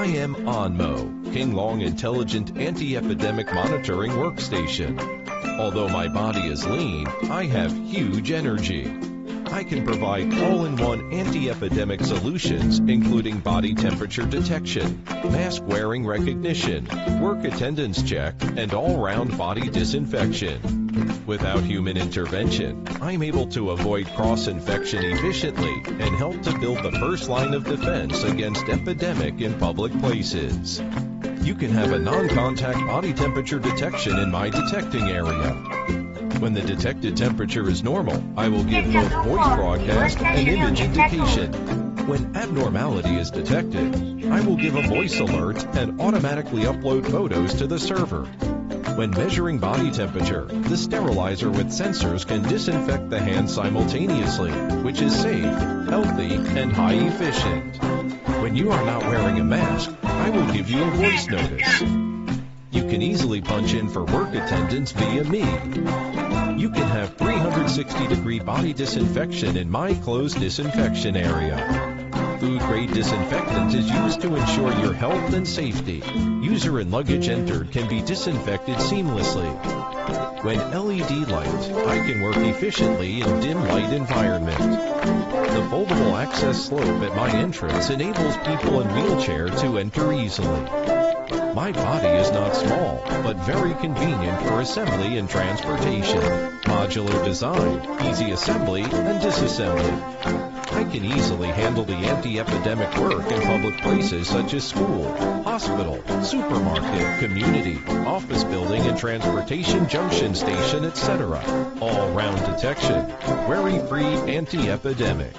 I am OnMo, King Long Intelligent Anti-Epidemic Monitoring Workstation. Although my body is lean, I have huge energy. I can provide all-in-one anti-epidemic solutions, including body temperature detection, mask wearing recognition, work attendance check, and all-round body disinfection. Without human intervention, I'm able to avoid cross-infection efficiently and help to build the first line of defense against epidemic in public places. You can have a non-contact body temperature detection in my detecting area. When the detected temperature is normal, I will give both voice broadcast and image indication. When abnormality is detected, I will give a voice alert and automatically upload photos to the server. When measuring body temperature, the sterilizer with sensors can disinfect the hands simultaneously, which is safe, healthy, and high efficient. When you are not wearing a mask, I will give you a voice notice. You can easily punch in for work attendance via me. You can have 360-degree body disinfection in my closed disinfection area. Food-grade disinfectant is used to ensure your health and safety. User and luggage entered can be disinfected seamlessly. When LED light, I can work efficiently in dim light environment. The foldable access slope at my entrance enables people in wheelchair to enter easily. My body is not small, but very convenient for assembly and transportation. Modular design, easy assembly and disassembly. I can easily handle the anti-epidemic work in public places such as school, hospital, supermarket, community, office building and transportation junction station, etc. All-round detection. Worry-free anti-epidemic.